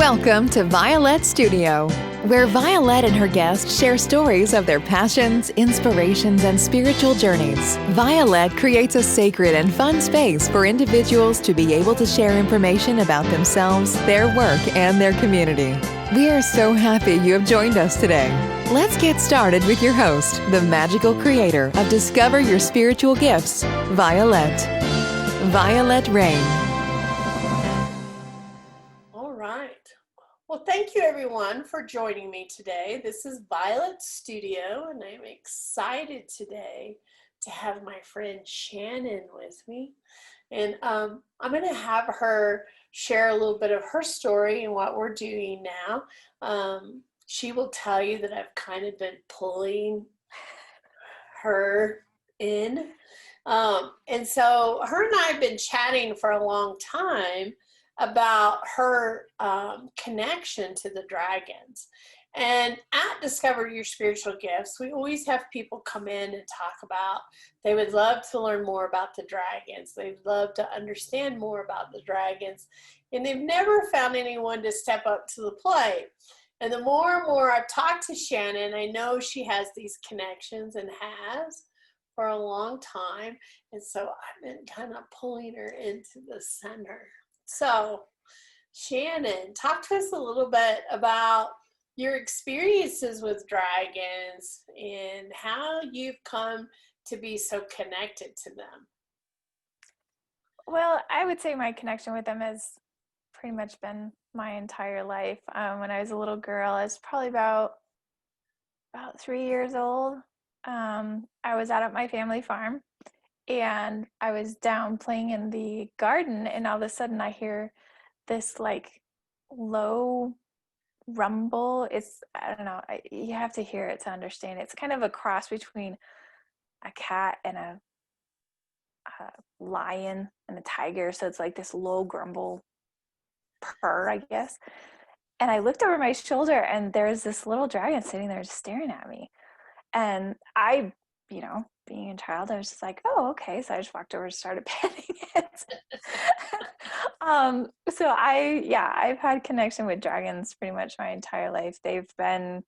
Welcome to Vialet Studio, where Vialet and her guests share stories of their passions, inspirations, and spiritual journeys. Vialet creates a sacred and fun space for individuals to be able to share information about themselves, their work, and their community. We are so happy you have joined us today. Let's get started with your host, the magical creator of Discover Your Spiritual Gifts, Vialet. Vialet Rain. Well, thank you everyone for joining me today. This is Vialet Studio, and I'm excited today to have my friend Shannon with me. And I'm going to have her share a little bit of her story and what we're doing now. She will tell you that I've kind of been pulling her in. And so her and I have been chatting for a long time about her connection to the dragons. And at Discover Your Spiritual Gifts, we always have people come in and talk about, they would love to learn more about the dragons. They'd love to understand more about the dragons. And they've never found anyone to step up to the plate. And the more and more I've talked to Shannon, I know she has these connections and has for a long time. And so I've been kind of pulling her into the center. So, Shannon, talk to us a little bit about your experiences with dragons and how you've come to be so connected to them. Well, I would say my connection with them has pretty much been my entire life. When I was a little girl, I was probably about 3 years old. I was out at my family farm. And I was down playing in the garden, and all of a sudden I hear this like low rumble. I don't know, you have to hear it to understand. It's kind of a cross between a cat and a lion and a tiger. So it's like this low grumble purr, I guess. And I looked over my shoulder, and there's this little dragon sitting there just staring at me. And I, being a child, I was just like, oh, okay. So I just walked over and started petting it. So I've had connection with dragons pretty much my entire life. They've been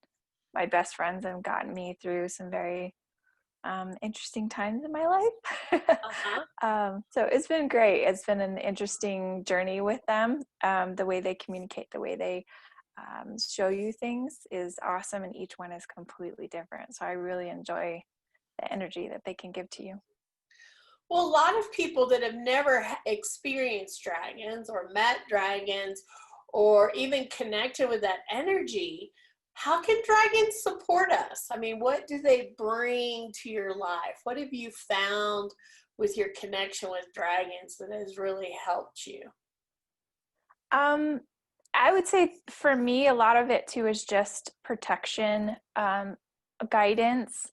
my best friends and gotten me through some very interesting times in my life. So it's been great. It's been an interesting journey with them. The way they communicate, the way they show you things is awesome, and each one is completely different. So I really enjoy the energy that they can give to you. Well, a lot of people that have never experienced dragons or met dragons or even connected with that energy, how can dragons support us? I mean, what do they bring to your life? What have you found with your connection with dragons that has really helped you? I would say for me, a lot of it too is just protection, guidance.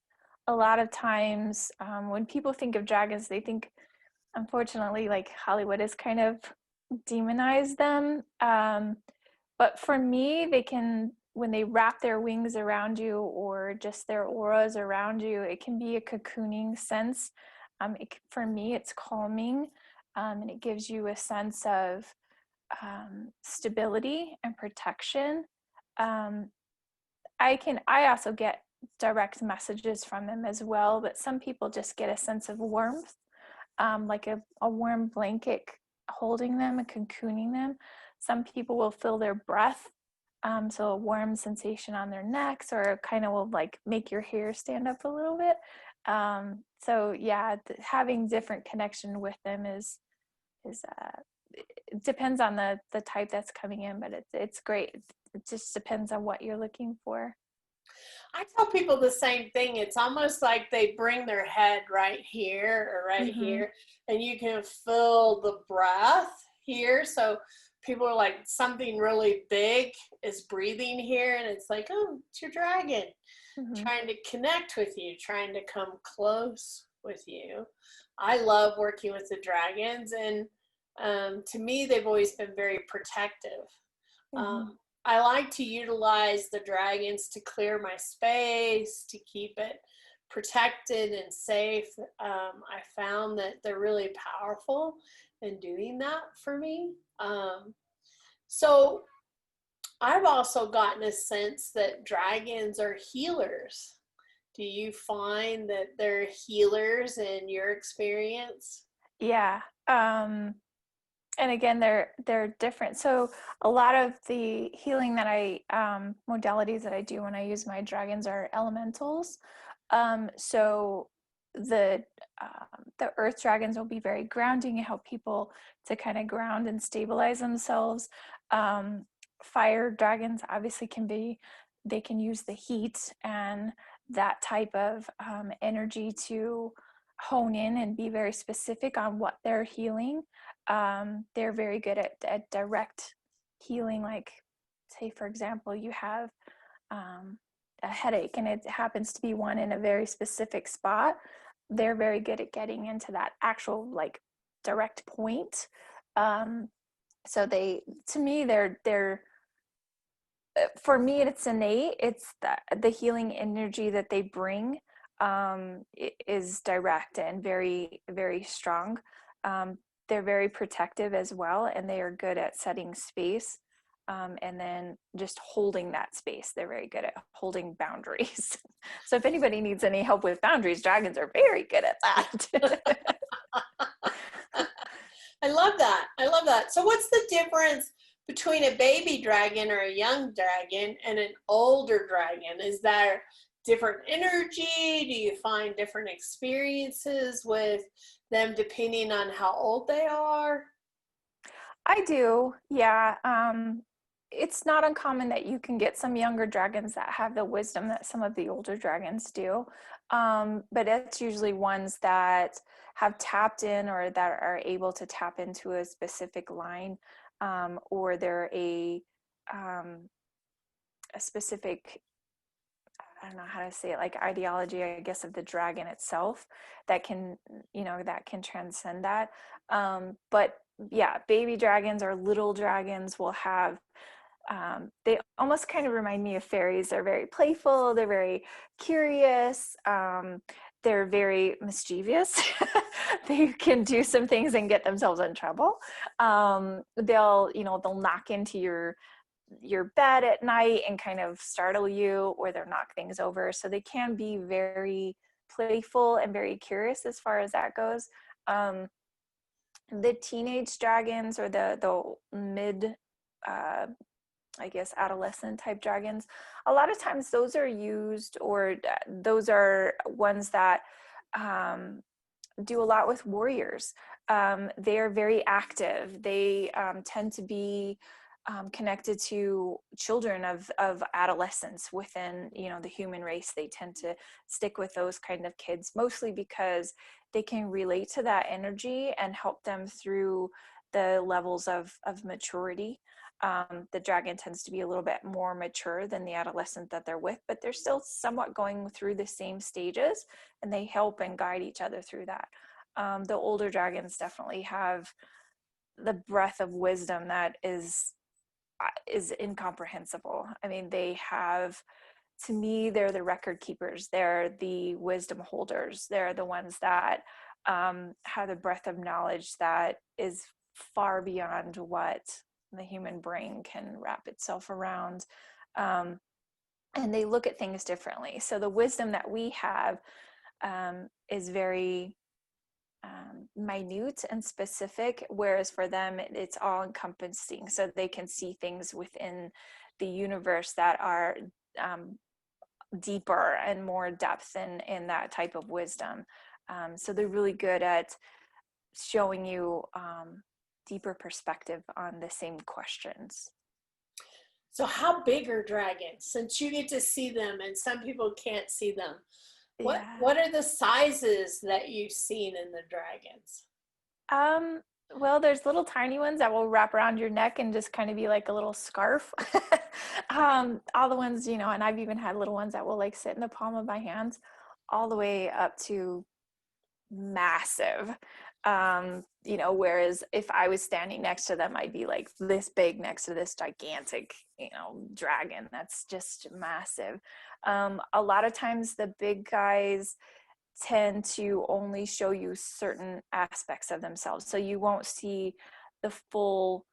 A lot of times when people think of dragons, they think, unfortunately, like Hollywood has kind of demonized them. But for me, they can, when they wrap their wings around you or just their auras around you, it can be a cocooning sense. For me, it's calming, and it gives you a sense of stability and protection. I also get direct messages from them as well, but some people just get a sense of warmth, like a warm blanket holding them and cocooning them. Some people will feel their breath, so a warm sensation on their necks, or kind of will like make your hair stand up a little bit. Having different connection with them is it depends on the type that's coming in, but it's great. It just depends on what you're looking for. I tell people the same thing. It's almost like they bring their head right here or right here, and you can feel the breath here. So people are like, something really big is breathing here, and it's like, oh, it's your dragon trying to connect with you, trying to come close with you. I love working with the dragons, and to me, they've always been very protective. I like to utilize the dragons to clear my space, to keep it protected and safe. I found that they're really powerful in doing that for me. So I've also gotten a sense that dragons are healers. Do you find that they're healers in your experience? Yeah. And again, they're different. So a lot of the healing that I modalities that I do when I use my dragons are elementals. So the the earth dragons will be very grounding and help people to kind of ground and stabilize themselves. Fire dragons obviously they can use the heat and that type of energy to hone in and be very specific on what they're healing. They're very good at direct healing. Like, say, for example, you have a headache and it happens to be one in a very specific spot. They're very good at getting into that actual, like, direct point. So to me, they're for me, it's innate. It's the healing energy that they bring is direct and very, very strong. They're very protective as well, and they are good at setting space and then just holding that space. They're very good at holding boundaries. So if anybody needs any help with boundaries, dragons are very good at that. I love that. I love that. So what's the difference between a baby dragon or a young dragon and an older dragon? Is there different energy? Do you find different experiences with them depending on how old they are? I do, yeah. It's not uncommon that you can get some younger dragons that have the wisdom that some of the older dragons do. But it's usually ones that have tapped in or that are able to tap into a specific line, or they're a specific, I don't know how to say it, like ideology, I guess, of the dragon itself that can, that can transcend that. But yeah, baby dragons or little dragons will have, they almost kind of remind me of fairies. They're very playful, they're very curious, they're very mischievous. They can do some things and get themselves in trouble. They'll knock into your bed at night and kind of startle you, or they'll knock things over. So they can be very playful and very curious as far as that goes. The teenage dragons or the mid I guess adolescent type dragons, a lot of times those are used, or those are ones that do a lot with warriors. They are very active. They tend to be connected to children of adolescence within the human race. They tend to stick with those kind of kids, mostly because they can relate to that energy and help them through the levels of maturity. The dragon tends to be a little bit more mature than the adolescent that they're with, but they're still somewhat going through the same stages, and they help and guide each other through that. The older dragons definitely have the breath of wisdom that is incomprehensible. I mean, to me, they're the record keepers. They're the wisdom holders. They're the ones that have the breadth of knowledge that is far beyond what the human brain can wrap itself around. And they look at things differently. So the wisdom that we have is very minute and specific, whereas for them it's all encompassing. So they can see things within the universe that are deeper and more depth in that type of wisdom. So they're really good at showing you deeper perspective on the same questions. So how big are dragons, since you get to see them and some people can't see them? What are the sizes that you've seen in the dragons? Well, there's little tiny ones that will wrap around your neck and just kind of be like a little scarf. All the ones, and I've even had little ones that will like sit in the palm of my hands, all the way up to massive. Whereas if I was standing next to them, I'd be like this big next to this gigantic, dragon that's just massive. A lot of times the big guys tend to only show you certain aspects of themselves. So you won't see the full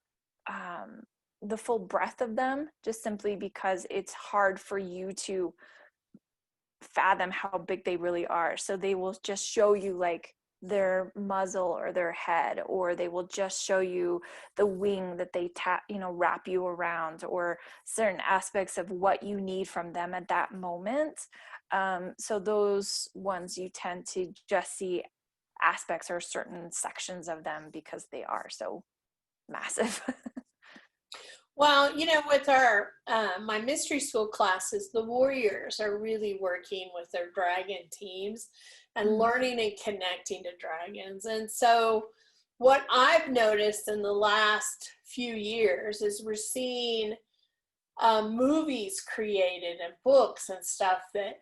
the full breadth of them, just simply because it's hard for you to fathom how big they really are. So they will just show you like their muzzle or their head, or they will just show you the wing that they wrap you around, or certain aspects of what you need from them at that moment. So those ones you tend to just see aspects or certain sections of them because they are so massive. Well, with our my mystery school classes, the warriors are really working with their dragon teams and learning and connecting to dragons. And so what I've noticed in the last few years is we're seeing movies created and books and stuff that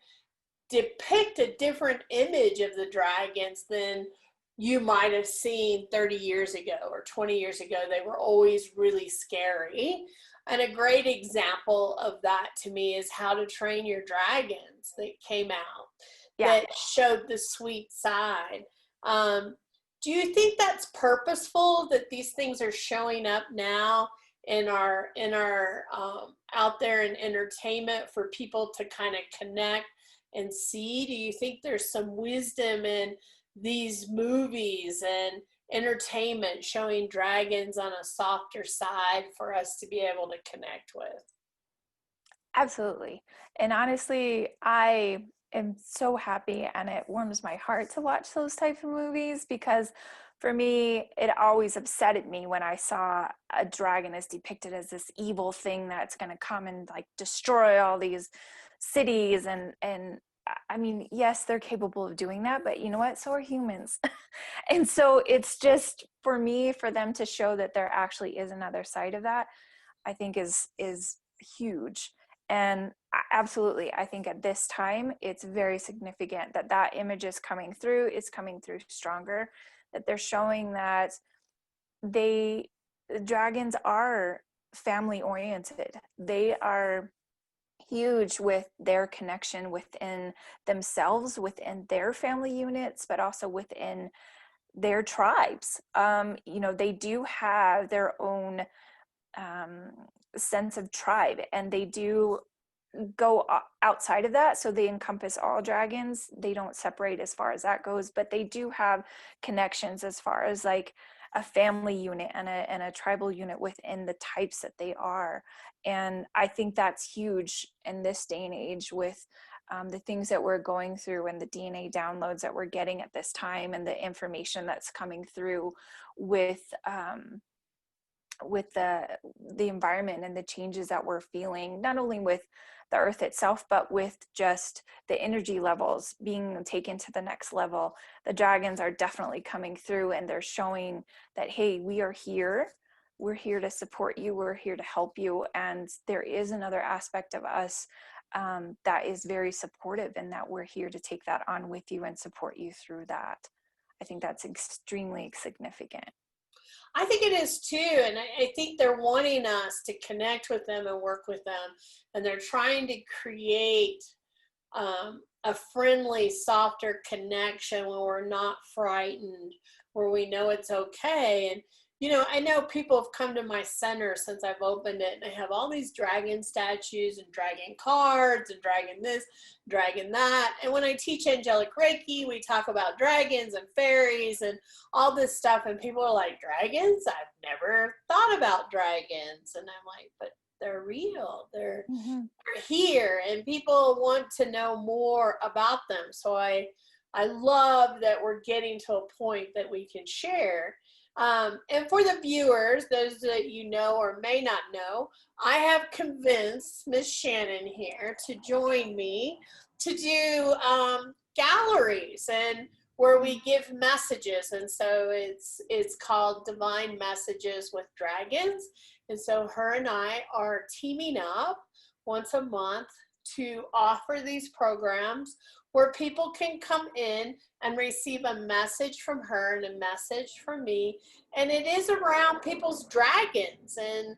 depict a different image of the dragons than you might have seen 30 years ago or 20 years ago. They were always really scary. And a great example of that to me is How to Train Your Dragons that came out that showed the sweet side. Do you think that's purposeful, that these things are showing up now in our out there in entertainment for people to kind of connect and see? Do you think there's some wisdom in these movies and entertainment showing dragons on a softer side for us to be able to connect with? Absolutely. And honestly, I am so happy, and it warms my heart to watch those type of movies, because for me, it always upsetted me when I saw a dragon as depicted as this evil thing that's going to come and like destroy all these cities. And I mean, yes, they're capable of doing that, but you know what? So are humans. And so it's just, for me, for them to show that there actually is another side of that, I think is huge. And absolutely, I think at this time, it's very significant that that image is coming through. It's coming through stronger, that they're showing that dragons are family oriented. They are huge with their connection within themselves, within their family units, but also within their tribes. They do have their own sense of tribe, and they do go outside of that. So they encompass all dragons. They don't separate as far as that goes, but they do have connections as far as like a family unit and a tribal unit within the types that they are. And I think that's huge in this day and age with the things that we're going through and the DNA downloads that we're getting at this time, and the information that's coming through with the environment and the changes that we're feeling, not only with the earth itself, but with just the energy levels being taken to the next level. The dragons are definitely coming through, and they're showing that, hey, we are here. We're here to support you. We're here to help you. And there is another aspect of us that is very supportive, and that we're here to take that on with you and support you through that. I think that's extremely significant. I think it is too, and I think they're wanting us to connect with them and work with them, and they're trying to create a friendly, softer connection when we're not frightened, where we know it's okay. And I know people have come to my center since I've opened it, and I have all these dragon statues and dragon cards and dragon this, dragon that. And when I teach angelic Reiki, we talk about dragons and fairies and all this stuff, and people are like, dragons? I've never thought about dragons. And I'm like, but they're real. They're here, and people want to know more about them. So I love that we're getting to a point that we can share. And for the viewers, those that you know or may not know, I have convinced Miss Shannon here to join me to do galleries, and where we give messages. And so it's called Divine Messages with Dragons. And so her and I are teaming up once a month to offer these programs where people can come in and receive a message from her and a message from me. And it is around people's dragons and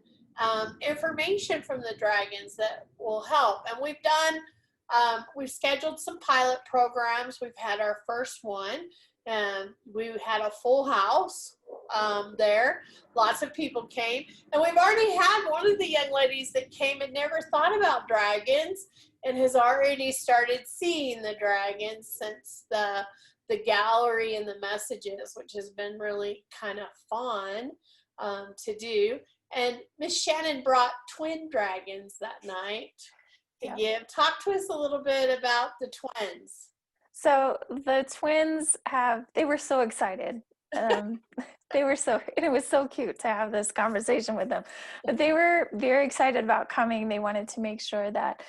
information from the dragons that will help. And we've scheduled some pilot programs. We've had our first one, and we had a full house. there. Lots of people came, and we've already had one of the young ladies that came and never thought about dragons and has already started seeing the dragons since the gallery and the messages, which has been really kind of fun to do. And Miss Shannon brought twin dragons that night to give. Talk to us a little bit about the twins. So the twins they were so excited. It was so cute to have this conversation with them. But they were very excited about coming. They wanted to make sure that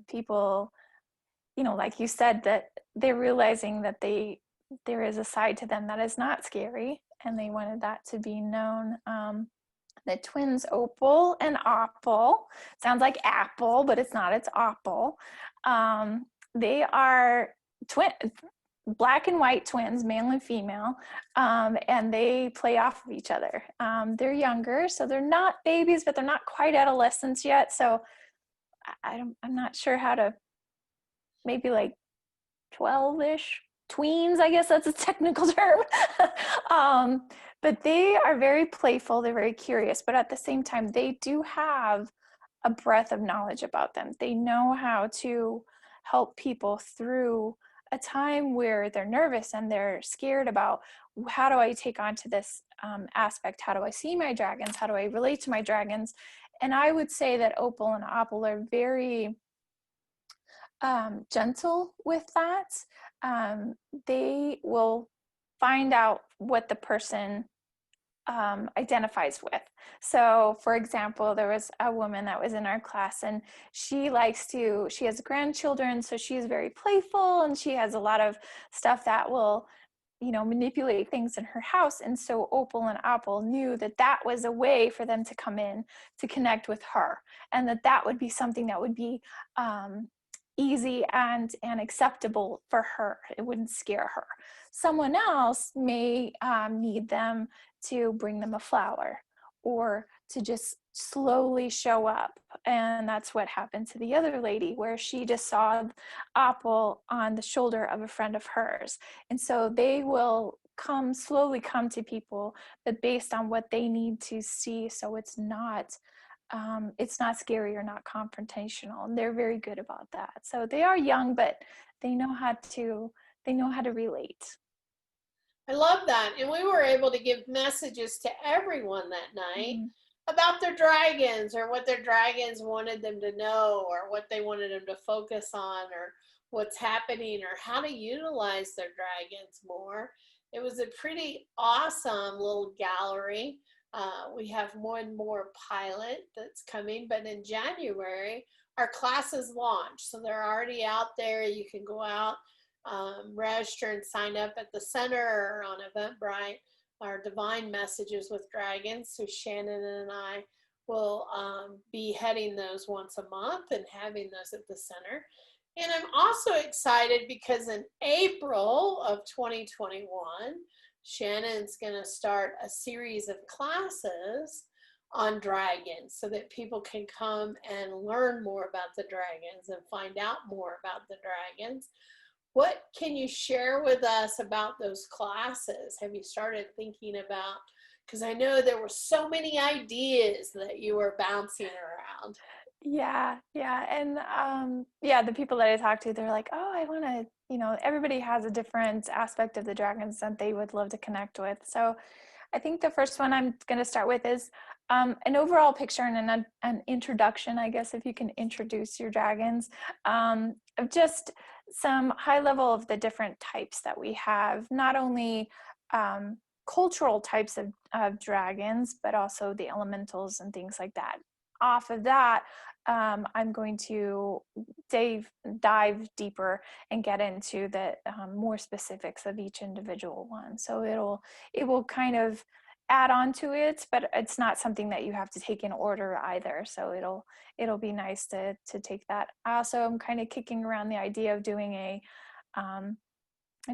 people, like you said, that they're realizing that there is a side to them that is not scary, and they wanted that to be known. The twins, Opal and Opal, sounds like apple, but it's not, it's Opal. They are black and white twins, male and female, and they play off of each other. They're younger, so they're not babies, but they're not quite adolescents yet. So I'm not sure how to, maybe like 12-ish, tweens, I guess that's a technical term. But they are very playful, they're very curious, but at the same time, they do have a breadth of knowledge about them. They know how to help people through a time where they're nervous and they're scared about, how do I take on to this aspect? How do I see my dragons? How do I relate to my dragons? And I would say that Opal and Opal are very gentle with that. They will find out what the person identifies with. So for example, there was a woman that was in our class, and she has grandchildren, so she's very playful, and she has a lot of stuff that will, manipulate things in her house. And so Opal and Opal knew that that was a way for them to come in to connect with her, and that would be something that would be easy and acceptable for her. It wouldn't scare her. Someone else may need them to bring them a flower, or to just slowly show up. And that's what happened to the other lady, where she just saw Opal on the shoulder of a friend of hers. And so they will slowly come to people, but based on what they need to see. So it's not scary or not confrontational, and they're very good about that. So they are young, but they know how to relate. I love that. And we were able to give messages to everyone that night about their dragons, or what their dragons wanted them to know, or what they wanted them to focus on, or what's happening, or how to utilize their dragons more. It was a pretty awesome little gallery. We have one more pilot that's coming, but in January, our classes launch. So they're already out there. You can go out, register and sign up at the center or on Eventbrite, our Divine Messages with Dragons. So Shannon and I will be heading those once a month and having those at the center. And I'm also excited because in April of 2021, Shannon's going to start a series of classes on dragons, so that people can come and learn more about the dragons and find out more about the dragons. What can you share with us about those classes? Have you started thinking about, because I know there were so many ideas that you were bouncing around. Yeah. And the people that I talk to, they're like, oh, I want to, everybody has a different aspect of the dragons that they would love to connect with. So I think the first one I'm going to start with is an overall picture and an introduction, I guess, if you can introduce your dragons, of just some high level of the different types that we have, not only cultural types of dragons, but also the elementals and things like that. Off of that, I'm going to dive deeper and get into the more specifics of each individual one. So it will kind of add on to it, but it's not something that you have to take in order either. So it'll be nice to take that. Also, I'm kind of kicking around the idea of doing a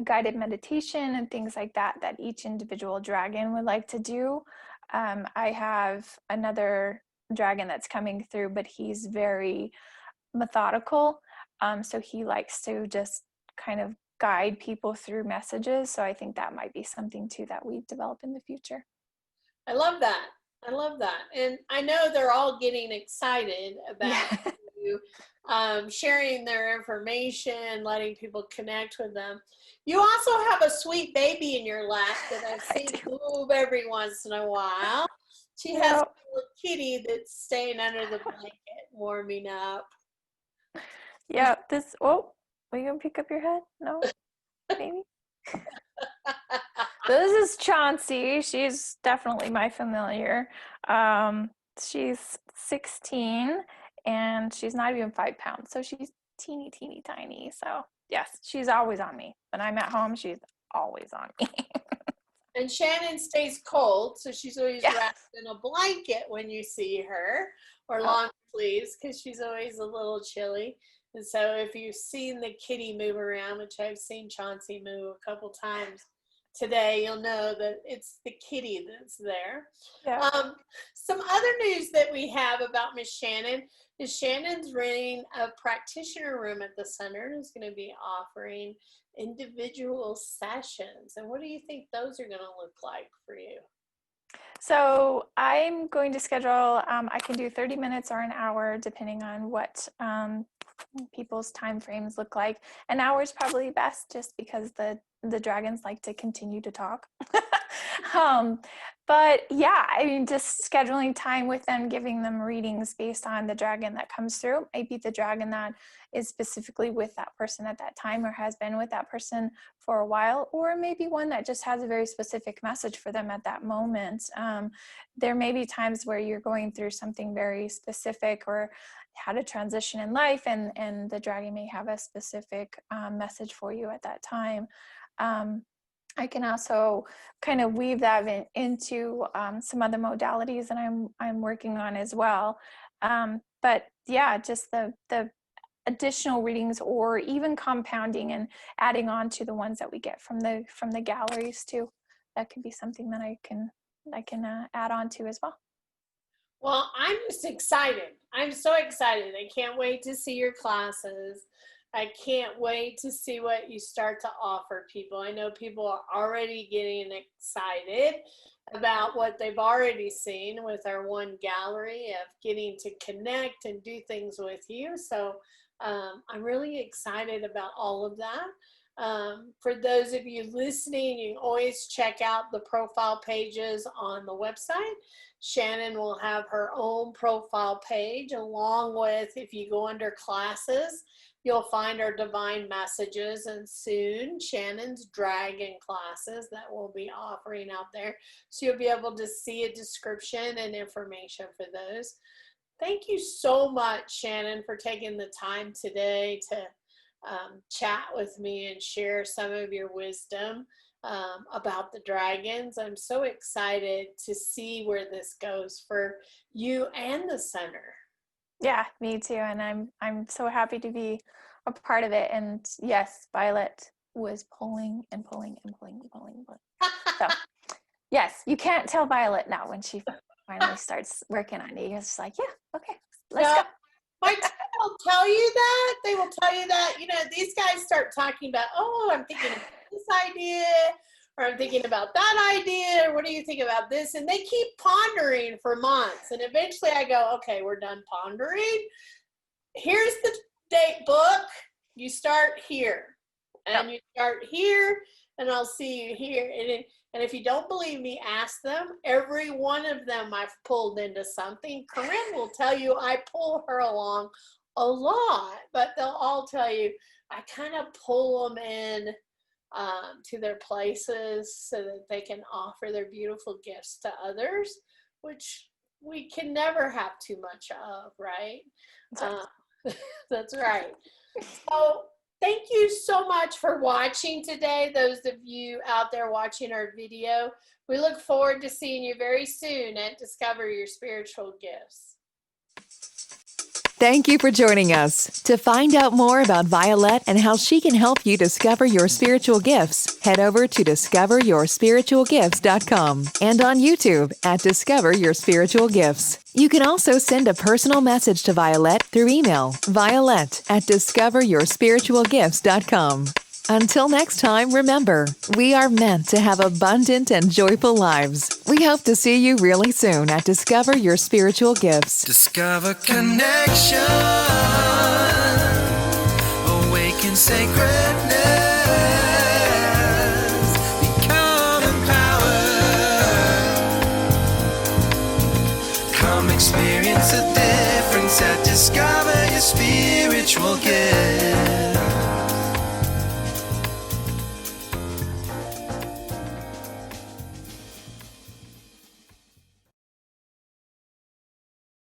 guided meditation and things like that each individual dragon would like to do. I have another dragon that's coming through, but he's very methodical. So he likes to just kind of guide people through messages. So I think that might be something too that we develop in the future. I love that. I love that. And I know they're all getting excited about you sharing their information, letting people connect with them. You also have a sweet baby in your lap that I've seen move every once in a while. She has a little kitty that's staying under the blanket, warming up. Yeah, are you gonna pick up your head? No, maybe. This is Chauncey. She's definitely my familiar. She's 16 and she's not even 5 pounds. So she's teeny tiny. So yes, she's always on me. When I'm at home, she's always on me. And Shannon stays cold, so she's always wrapped in a blanket when you see her, or long sleeves, because she's always a little chilly. And so if you've seen the kitty move around, which I've seen Chauncey move a couple times today, you'll know that it's the kitty that's there. Yeah. Some other news that we have about Miss Shannon is Shannon's renting a practitioner room at the center and is going to be offering individual sessions. And what do you think those are going to look like for you? So I'm going to schedule, I can do 30 minutes or an hour, depending on what people's time frames look like. An hour is probably best just because the dragons like to continue to talk. But yeah, I mean, just scheduling time with them, giving them readings based on the dragon that comes through. Maybe the dragon that is specifically with that person at that time or has been with that person for a while, or maybe one that just has a very specific message for them at that moment. There may be times where you're going through something very specific or had a transition in life, and the dragon may have a specific message for you at that time. I can also kind of weave that into some other modalities that I'm working on as well. But yeah, just the additional readings, or even compounding and adding on to the ones that we get from the galleries too. That could be something that I can add on to as well. Well, I'm just excited. I'm so excited. I can't wait to see your classes. I can't wait to see what you start to offer people. I know people are already getting excited about what they've already seen with our one gallery of getting to connect and do things with you. So I'm really excited about all of that. For those of you listening, you can always check out the profile pages on the website. Shannon will have her own profile page, along with, if you go under classes, you'll find our divine messages, and soon Shannon's dragon classes that we'll be offering out there. So you'll be able to see a description and information for those. Thank you so much, Shannon, for taking the time today to chat with me and share some of your wisdom about the dragons. I'm so excited to see where this goes for you and the center. Yeah, me too. And I'm so happy to be a part of it. And yes, Vialet was pulling. So yes, you can't tell Vialet now when she finally starts working on it. You're just like, yeah, okay, let's go. My team will tell you that. They will tell you that, these guys start talking about, oh, I'm thinking of this idea, or I'm thinking about that idea, or what do you think about this? And they keep pondering for months. And eventually I go, okay, we're done pondering. Here's the date book. You start here. And you start here, and I'll see you here. And if you don't believe me, ask them. Every one of them I've pulled into something. Corinne will tell you I pull her along a lot, but they'll all tell you I kind of pull them in to their places so that they can offer their beautiful gifts to others, which we can never have too much of, right? That's right. So thank you so much for watching today, those of you out there watching our video. We look forward to seeing you very soon at Discover Your Spiritual Gifts. Thank you for joining us. To find out more about Vialet and how she can help you discover your spiritual gifts, head over to discoveryourspiritualgifts.com and on YouTube at Discover Your Spiritual Gifts. You can also send a personal message to Vialet through email, violet@discoveryourspiritualgifts.com. Until next time, remember, we are meant to have abundant and joyful lives. We hope to see you really soon at Discover Your Spiritual Gifts. Discover connection, awaken sacredness, become empowered. Come experience a difference at Discover Your Spiritual Gifts.